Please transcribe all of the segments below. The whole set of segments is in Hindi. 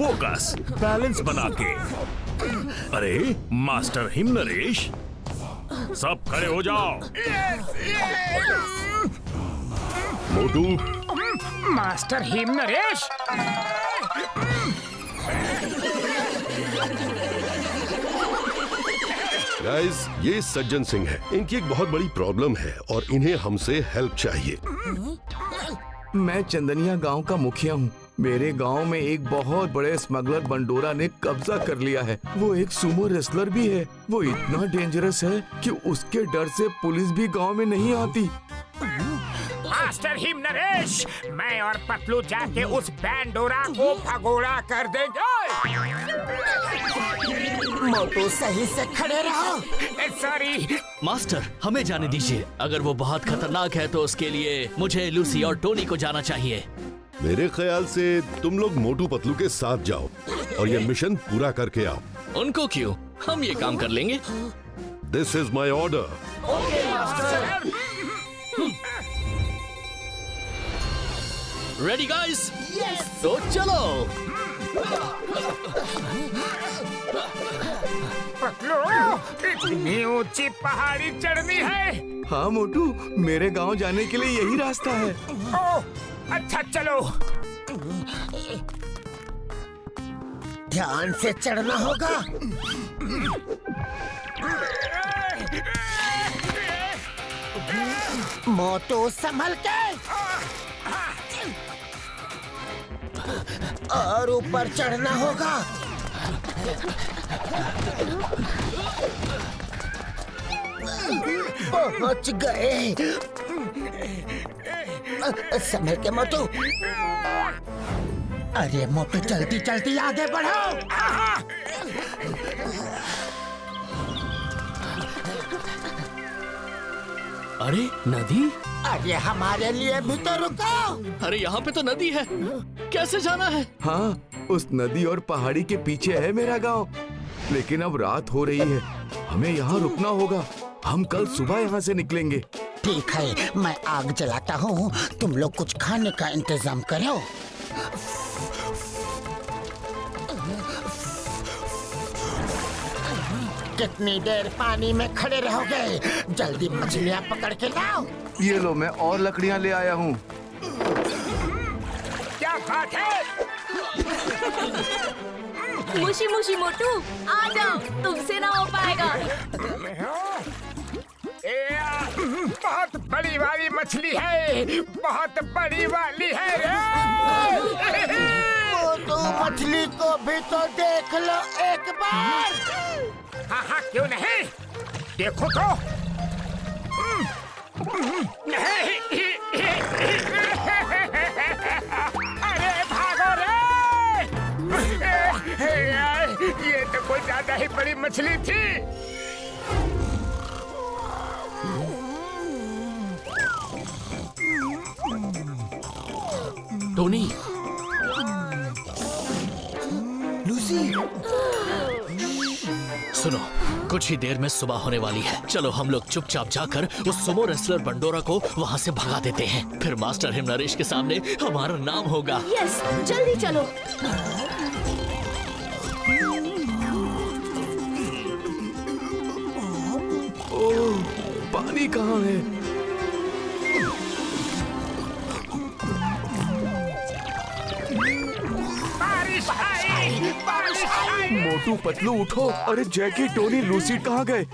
फोकस, बैलेंस बना के। अरे मास्टर हिम नरेश, सब खड़े हो जाओ। मोटू, मास्टर हिम नरेश। गाइस, ये सज्जन सिंह है। इनकी एक बहुत बड़ी प्रॉब्लम है और इन्हें हमसे हेल्प चाहिए। मैं चंदनिया गांव का मुखिया हूँ। मेरे गांव में एक बहुत बड़े स्मगलर बंडोरा ने कब्जा कर लिया है। वो एक सुमो रेसलर भी है। वो इतना डेंजरस है कि उसके डर से पुलिस भी गांव में नहीं आती। मास्टर हिम नरेश, मैं और पतलू जाके उस बैंडोरा को भगोड़ा कर देंगे। मोटू, सही से खड़े रहो। सॉरी मास्टर, हमें जाने दीजिए। अगर वो बहुत खतरनाक है तो उसके लिए मुझे लूसी और टोनी को जाना चाहिए। मेरे ख्याल से तुम लोग मोटू पतलू के साथ जाओ और ये मिशन पूरा करके आओ। उनको क्यों, हम ये काम कर लेंगे। This is my order. Ready guys? तो चलो। पतलू, इतनी ऊंची पहाड़ी चढ़नी है। हाँ मोटू, मेरे गांव जाने के लिए यही रास्ता है। ओह, अच्छा चलो। ध्यान से चढ़ना होगा। मोटू, संभल के। और ऊपर चढ़ना होगा। पहुंच गए। संभल के मोटू। अरे मोटू, जल्दी जल्दी आगे बढ़ो। अरे नदी? अरे हमारे लिए भी तो रुको। अरे यहाँ पे तो नदी है, कैसे जाना है? हाँ, उस नदी और पहाड़ी के पीछे है मेरा गांव। लेकिन अब रात हो रही है, हमें यहाँ रुकना होगा। हम कल सुबह यहाँ से निकलेंगे। ठीक है, मैं आग जलाता हूँ। तुम लोग कुछ खाने का इंतजाम करो। कितनी देर पानी में खड़े रहोगे? जल्दी मछलियाँ पकड़ के लाओ। ये लो, मैं और लकड़ियाँ ले आया हूँ। क्या बात है? मुशी मुशी मोटू, आ जाओ, तुमसे ना हो पाएगा। बहुत बड़ी वाली मछली है, बहुत बड़ी वाली है रे। मोटू, मछली को भी तो देख लो एक बार। हाँ हाँ, क्यों नहीं, देखो तो। अरे भागो रे। ये तो कोई ज्यादा ही बड़ी मछली थी। टोनी, लूसी, सुनो, कुछ ही देर में सुबह होने वाली है। चलो हम लोग चुपचाप जाकर उस सुमो रेसलर बंडोरा को वहाँ से भगा देते हैं। फिर मास्टर हिम नरेश के सामने हमारा नाम होगा। यस, जल्दी चलो। ओह, पानी कहाँ है? बारिश आई, बारिश आई। मोटू पतलू उठो। अरे जैकी, टोनी, लूसी कहाँ गए?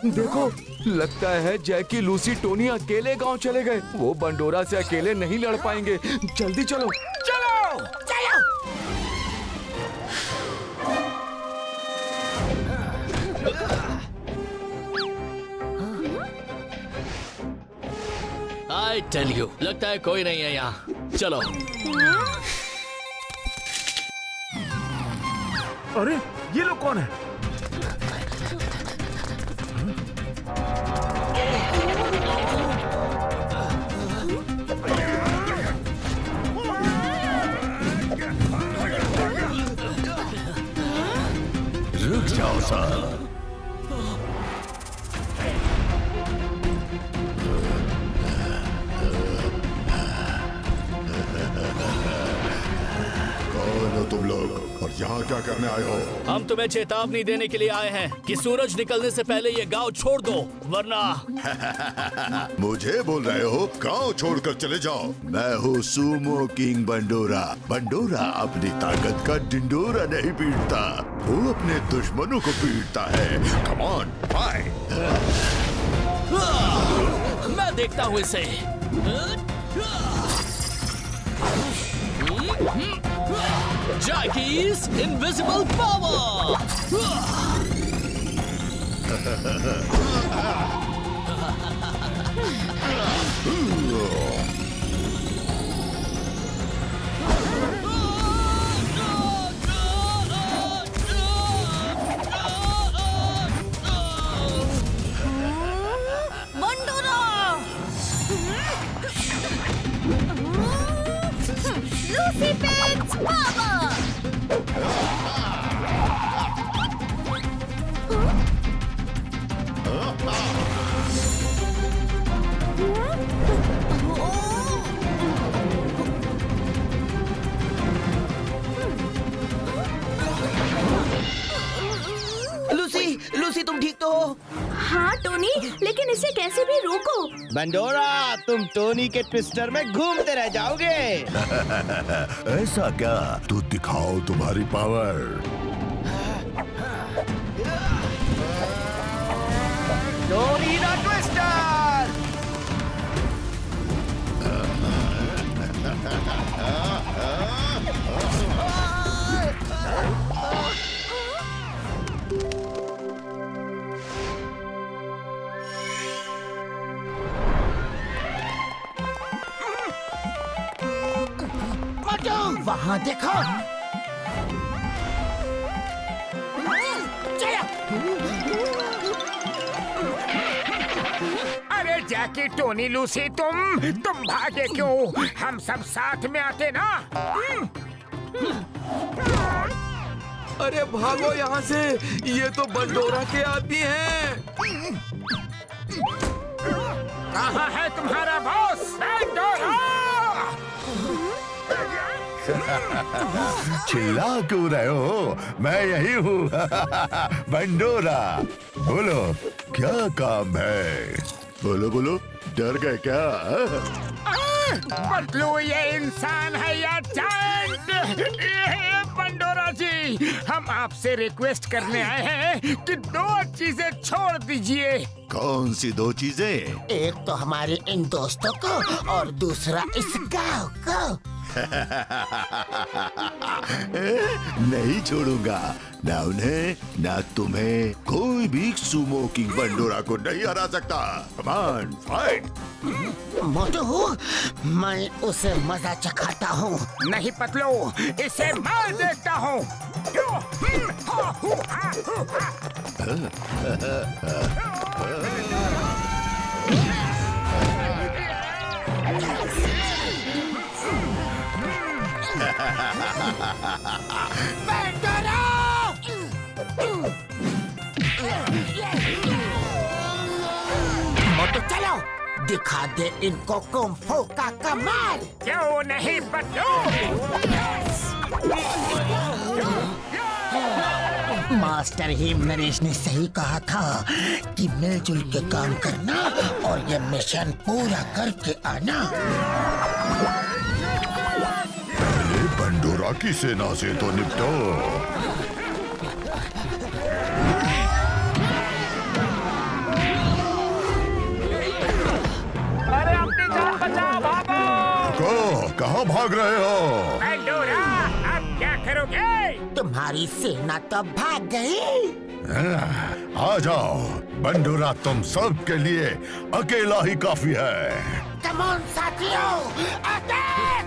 देखो, लगता है जैकी, लूसी, टोनी अकेले गांव चले गए। वो बंडोरा से अकेले नहीं लड़ पाएंगे। जल्दी चलो। चलो चलो। आई टेल यू, लगता है कोई नहीं है यहाँ। चलो। अरे ये लोग कौन है? रुक जाओ सर। कौन हो तुम लोग और क्या करने आए हो? हम तुम्हें चेतावनी देने के लिए आए हैं कि सूरज निकलने से पहले ये गांव छोड़ दो, वरना मुझे बोल रहे हो गांव छोड़कर चले जाओ? मैं हूँ सुमो किंग बंडोरा। बंडोरा अपनी ताकत का डिंडोरा नहीं पीटता, वो अपने दुश्मनों को पीटता है। कम ऑन, फाइट! मैं देखता हूँ इसे। Jackie's Invisible Power! Lucy Pig's Power! Lucy तुम ठीक तो हो? हाँ टोनी, लेकिन इसे कैसे भी रोको। बंडोरा, तुम टोनी के ट्विस्टर में घूमते रह जाओगे। ऐसा क्या? तो दिखाओ तुम्हारी पावर। Tony the twister! वहाँ देखो। अरे जैकी, टोनी, लूसी, तुम भागे क्यों? हम सब साथ में आते ना। अरे भागो यहाँ से, ये तो बंडोरा के आदमी हैं। कहाँ है तुम्हारा बॉस बंडोरा? चिल्ला क्यों रहे हो? मैं यही हूँ। बंडोरा, बोलो क्या काम है? बोलो बोलो, डर गए क्या? पतलू, ये इंसान है या चांद? बंडोरा जी, हम आपसे रिक्वेस्ट करने आए हैं कि 2 चीजें छोड़ दीजिए। कौन सी 2 चीजें? एक तो हमारे इन दोस्तों को और दूसरा इस गांव को। नहीं छोड़ूंगा, ना उन्हें ना तुम्हें। कोई भी सुमो किंग बंडोरा को नहीं हरा सकता। कम ऑन, फाइट! मोटू, मैं उसे मजा चखाता हूँ। नहीं पतलू, इसे मैं देखता हूँ। मोटू चलो, दिखा दे इनको कुंफू का कमाल। क्यों नहीं पतलू? मास्टर हिम नरेश ने सही कहा था कि मिलजुल के काम करना और ये मिशन पूरा करके आना। पहले बंडोरा की सेना से तो निपटो। अरे अपनी जान बचाओ, भागो! कहाँ भाग रहे हो? बंडोरा, अब क्या करोगे? तुम्हारी सेना तो भाग गई। आ जाओ बंडोरा, तुम सब के लिए अकेला ही काफी है। कम ऑन साथियों, अटैक!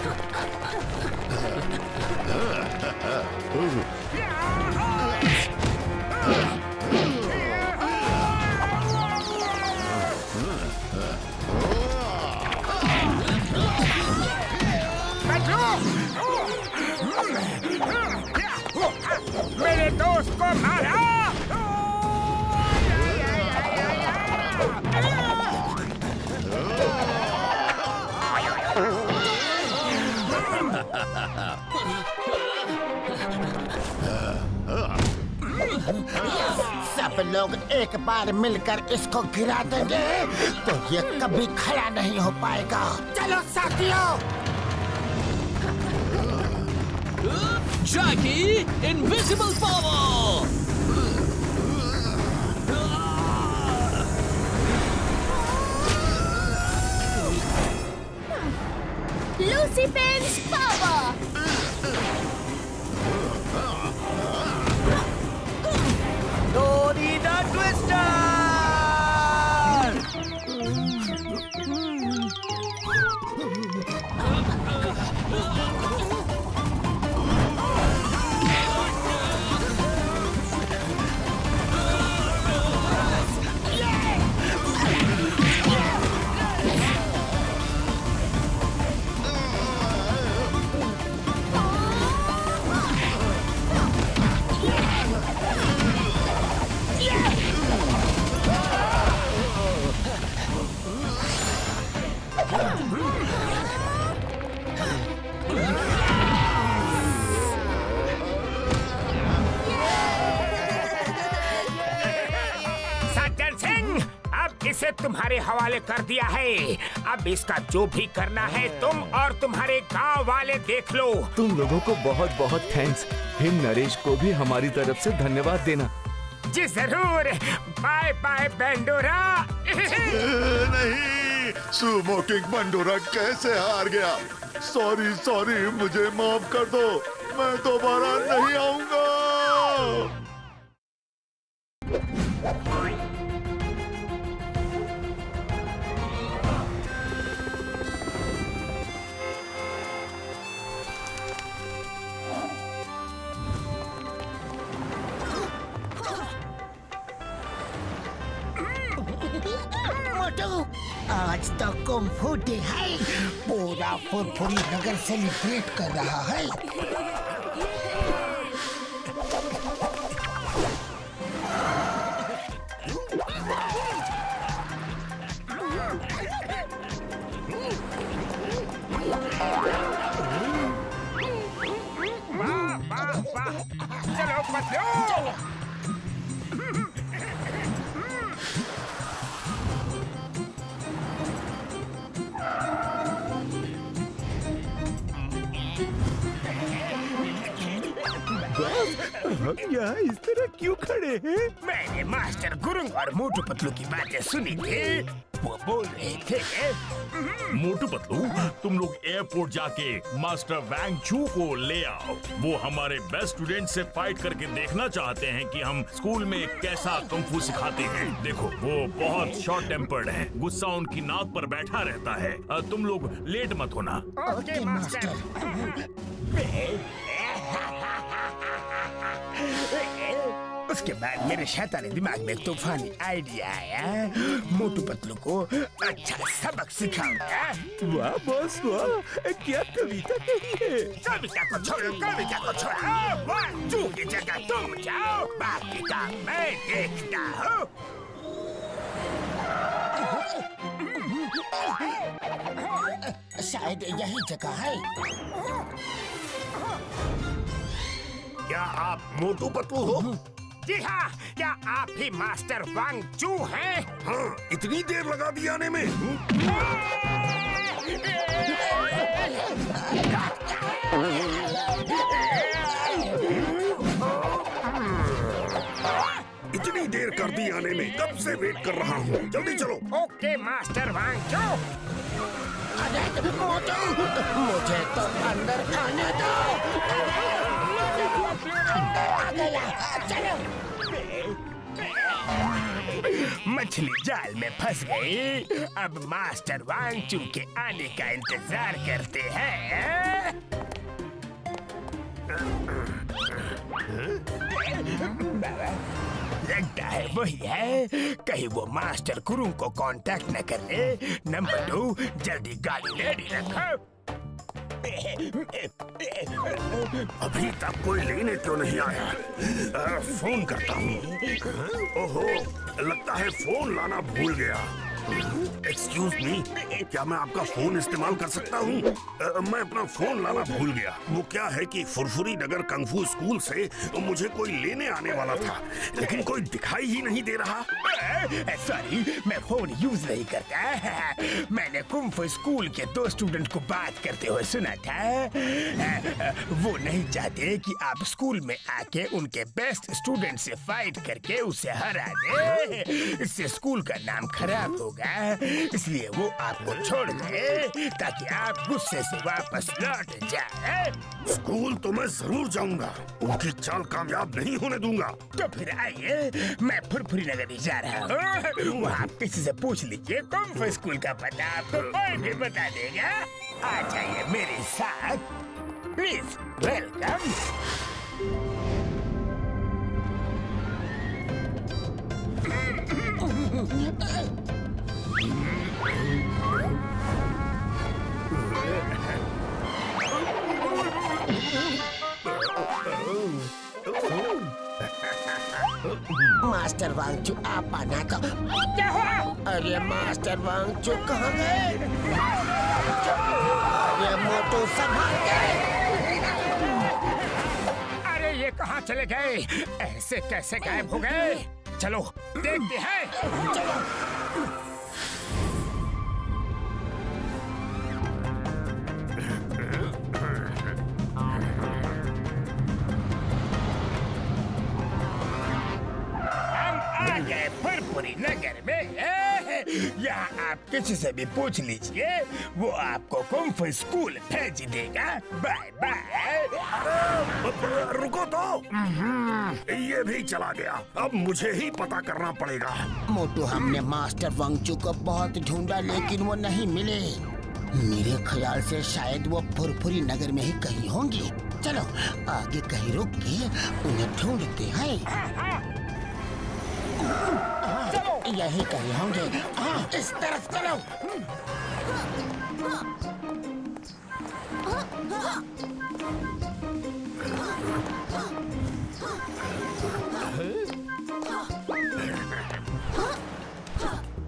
मेरे दोस्त को मारा! सब लोग एक बार मिलकर इसको गिरा देंगे तो ये कभी खड़ा नहीं हो पाएगा। चलो साथियों। Jackie invisible power. Lucy pens power. Tony the twister. इसे तुम्हारे हवाले कर दिया है। अब इसका जो भी करना है तुम और तुम्हारे गांव वाले देख लो। तुम लोगों को बहुत बहुत थैंक्स। हिम नरेश को भी हमारी तरफ से धन्यवाद देना। जी जरूर। Bye bye Bendora. नहीं, सुमो किंग बंडोरा कैसे हार गया? सॉरी सॉरी, मुझे माफ कर दो, मैं दोबारा नहीं आऊंगा। मोटू, आज तो कुंग फू डे है। पूरा फुरफुरी नगर सेलिब्रेट कर रहा है। वाह वाह वाह, चलो बच्चों। हम यहाँ इस तरह क्यों खड़े हैं? मैंने मास्टर गुरुंग और मोटू पतलू की बातें सुनी थी। वो बोल रहे थे मोटू पतलू, तुम लोग एयरपोर्ट जाके मास्टर वैंग चू को ले आओ। वो हमारे बेस्ट स्टूडेंट से फाइट करके देखना चाहते हैं कि हम स्कूल में कैसा कुंग-फू सिखाते हैं। देखो, वो बहुत शॉर्ट टेम्पर्ड है, गुस्सा उनकी नाक पर बैठा रहता है। तुम लोग लेट मत होना। Okay master. उसके बाद मेरे शैतानी दिमाग में एक तूफानी आइडिया आया। मोटू पतलू को अच्छा सबक सिखाऊंगा। वाह बॉस वाह, क्या कविता कही है? कविता को छोड़ो, कविता को छोड़ो। वहाँ चू की जगह तुम जाओ, बाकी काम मैं देखता हूँ। शायद यही जगह है। क्या आप मोटू पतलू हो? जी हाँ, क्या आप ही मास्टर वांग चू हैं? हाँ, इतनी देर लगा दी आने में। इतनी देर कर दी आने में, कब से वेट कर रहा हूँ। जल्दी चलो। ओके मास्टर वांग चू। अरे मोटू, मुझे तो अंदर आने दो। आ गया, चलो। मछली जाल में फंस गई। अब मास्टर वांग चू के आने का इंतजार करते हैं। लगता है वही है। कहीं वो मास्टर कुरुंग को कांटेक्ट न कर ले। नंबर 2, जल्दी गाड़ी रेडी रखो। अभी तक कोई लेने क्यों नहीं आया? फोन करता हूँ। ओहो, लगता है फोन लाना भूल गया। एक्सक्यूज मी, क्या मैं आपका फोन इस्तेमाल कर सकता हूँ? मैं अपना फोन लाना भूल गया। वो क्या है कि फुरफुरी नगर कंगफू स्कूल से मुझे कोई लेने आने वाला था, लेकिन कोई दिखाई ही नहीं दे रहा। सॉरी, मैं फोन यूज नहीं करता। मैंने कुंफू स्कूल के 2 स्टूडेंट को बात करते हुए सुना था। वो नहीं चाहते कि आप स्कूल में आके उनके बेस्ट स्टूडेंट से फाइट करके उसे हरा दे। इससे स्कूल का नाम खराब होगा, इसलिए वो आपको छोड़ गए ताकि आप गुस्से से वापस लौट जाए। स्कूल तो मैं जरूर जाऊंगा, उनकी चाल कामयाब नहीं होने दूंगा। तो फिर आइए, मैं फुरफुरी नगर ही जा रहा हूँ। वहाँ किसी से पूछ लीजिए, कुंफू स्कूल का पता आपको कोई भी बता देगा। आ जाइए मेरे साथ, प्लीज वेलकम। मास्टर वांगचू आप आना का। क्या हुआ? अरे मास्टर वांगचू कहाँ गए? अरे मोटू संभाल गए। अरे ये कहाँ चले गए? ऐसे कैसे गायब हो गए? चलो देखते हैं। चलो। फुरफुरी नगर में यहाँ आप किसी से भी पूछ लीजिए, वो आपको कुंफू स्कूल भेज देगा। Bye bye. रुको तो, ये भी चला गया। अब मुझे ही पता करना पड़ेगा। मोटू, हमने मास्टर वांगचू को बहुत ढूंढा लेकिन वो नहीं मिले। मेरे ख्याल से शायद वो फुरफुरी नगर में ही कहीं होंगी। चलो आगे कहीं रुक के उन्हें ढूंढते हैं। यही कहीं होंगे। इस तरफ चलो।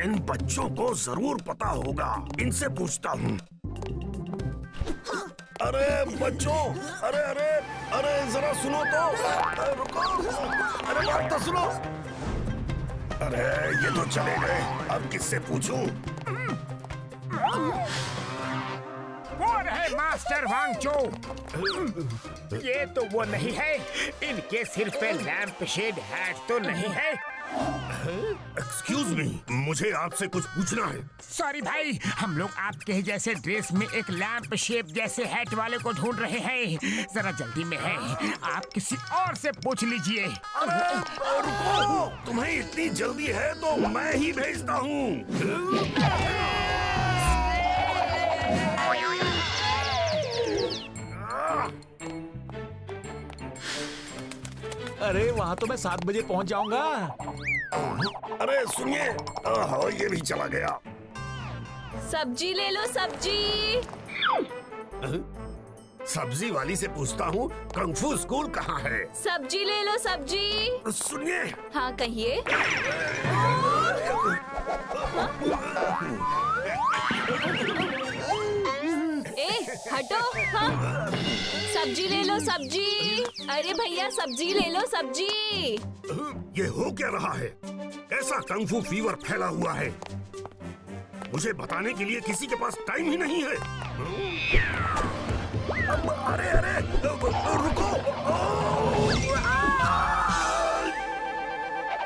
इन बच्चों को जरूर पता होगा, इनसे पूछता हूँ। अरे बच्चों, अरे अरे अरे जरा सुनो तो। रुको, अरे बात तो सुनो। अरे ये तो चले गए, अब किससे पूछूं? कौन है मास्टर वांगचू? ये तो वो नहीं है। इनके सिर पे लैंप शेड हैट तो नहीं है। एक्सक्यूज मी, मुझे आपसे कुछ पूछना है। सॉरी भाई, हम लोग आपके ही जैसे ड्रेस में एक लैंप शेप जैसे हैट वाले को ढूंढ रहे हैं। जरा जल्दी में है, आप किसी और से पूछ लीजिए। रुको, तुम्हें इतनी जल्दी है तो मैं ही भेजता हूँ। अरे वहाँ तो मैं 7 बजे पहुँच जाऊंगा। अरे सुनिए, ये भी चला गया। सब्जी ले लो, सब्जी। सब्जी वाली से पूछता हूँ, कंगफू स्कूल कहाँ है? सब्जी ले लो, सब्जी। सुनिए। हाँ कहिए। हटो। हाँ सब्जी ले लो, सब्जी। अरे भैया सब्जी ले लो, सब्जी। ये हो क्या रहा है? ऐसा कंगफू फीवर फैला हुआ है, मुझे बताने के लिए किसी के पास टाइम ही नहीं है। अरे अरे रुको,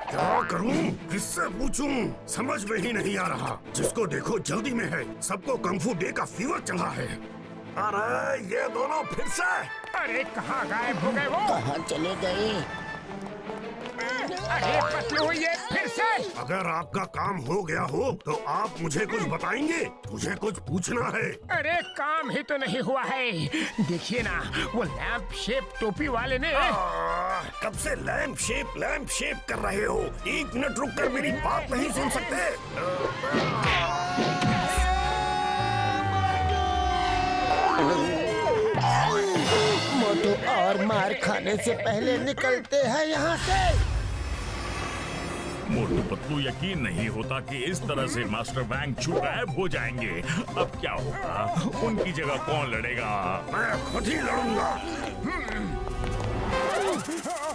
क्या करूं, किससे पूछूं, समझ में ही नहीं आ रहा। जिसको देखो जल्दी में है, सबको कंगफू डे का फीवर चला है। अरे ये दोनों फिर से। अरे कहाँ गायब हो गए वो? कहाँ चले गए? अरे पतलू, ये फिर से। अगर आपका काम हो गया हो तो आप मुझे कुछ बताएंगे, मुझे कुछ पूछना है। अरे काम ही तो नहीं हुआ है। देखिए ना, वो लैंप शेप टोपी वाले ने। कब से लैंप शेप कर रहे हो? 1 मिनट रुक कर मेरी बात नहीं सुन सकते? मोटू और मार खाने से पहले निकलते हैं यहाँ से। मोटू पतलू यकीन नहीं होता कि इस तरह से मास्टर वैंग चू गायब हो जाएंगे। अब क्या होगा? उनकी जगह कौन लड़ेगा? मैं खुद ही लड़ूंगा।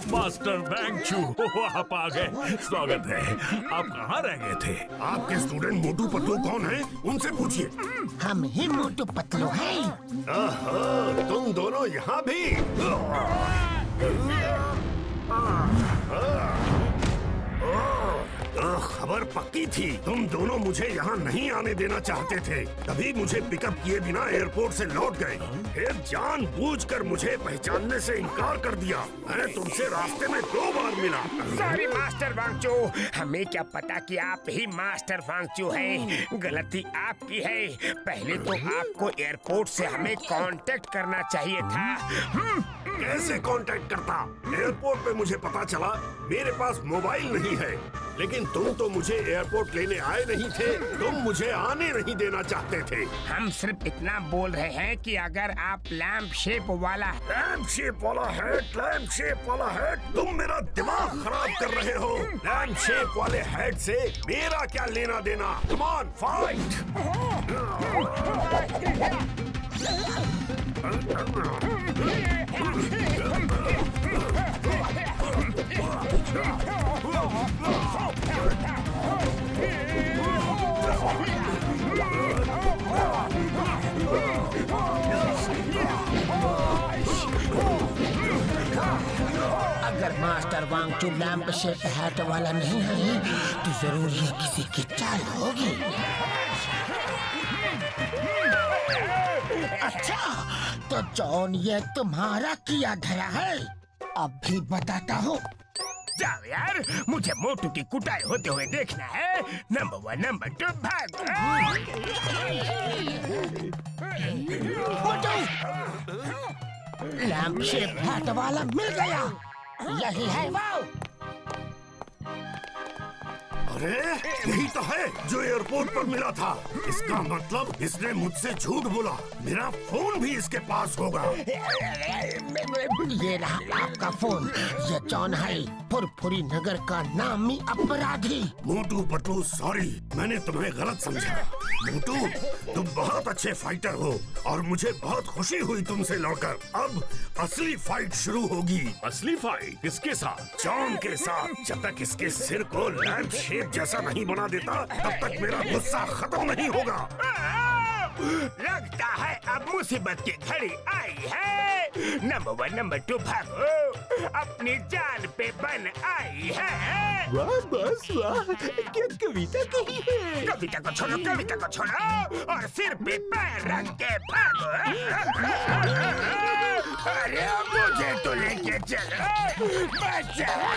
मास्टर वैंग चू, आप आ गए। स्वागत है। आप कहाँ रह गए थे? आपके स्टूडेंट मोटू पतलू कौन है? उनसे पूछिए। हम ही मोटू पतलू हैं। तुम दोनों यहाँ भी? खबर पक्की थी। तुम दोनों मुझे यहाँ नहीं आने देना चाहते थे, तभी मुझे पिकअप किए बिना एयरपोर्ट से लौट गए। फिर जानबूझकर मुझे पहचानने से इनकार कर दिया। मैं तुमसे रास्ते में 2 बार मिला। सॉरी मास्टर वांगचू, हमें क्या पता कि आप ही मास्टर वांगचू हैं। गलती आपकी है। पहले तो आपको एयरपोर्ट से हमें कांटेक्ट करना चाहिए था। कैसे कांटेक्ट करता? एयरपोर्ट पे मुझे पता चला मेरे पास मोबाइल नहीं है, लेकिन तुम तो मुझे एयरपोर्ट लेने आए नहीं थे। तुम मुझे आने नहीं देना चाहते थे। हम सिर्फ इतना बोल रहे हैं कि अगर आप लैंप शेप वाला हैट, तुम मेरा दिमाग खराब कर रहे हो। लैंप शेप वाले हैट से मेरा क्या लेना देना? Come on, fight! अगर master Wangchu lamp shape hat वाला नहीं है तो जरूर ये किसी की चाल होगी। अच्छा, तो जॉन ये तुम्हारा किया धरा है। अब भी बताता हूँ। जाओ यार, मुझे मोटू की कुटाई होते हुए देखना है। नंबर 1, नंबर 2 भाग। लैंप शेप हैट वाला मिल गया। यही है वो। अरे यही तो है जो एयरपोर्ट पर मिला था। इसका मतलब इसने मुझसे झूठ बोला। मेरा फोन भी इसके पास होगा। ये रहा आपका फोन। ये जॉन है, फुरफुरी नगर का नामी अपराधी। मोटू पतलू सॉरी, मैंने तुम्हें गलत समझा। मोटू तुम बहुत अच्छे फाइटर हो और मुझे बहुत खुशी हुई तुमसे लड़कर। अब असली फाइट शुरू होगी। असली फाइट किसके साथ? जॉन के साथ। जब तक इसके सिर को लैंप शेप जैसा नहीं बना देता तब तक मेरा गुस्सा खत्म नहीं होगा। लगता है अब मुसीबत की घड़ी आई है। नंबर 1, नंबर 2 भागो। अपनी जान पे बन आई है। वाह बस वाह, क्या कविता कही है। कविता को छोड़ो और सिर पे पैर रख के भागो। अरे मुझे तो लेके चलो, बचाओ।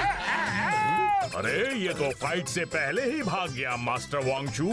अरे ये तो फाइट से पहले ही भाग गया मास्टर वांगचू।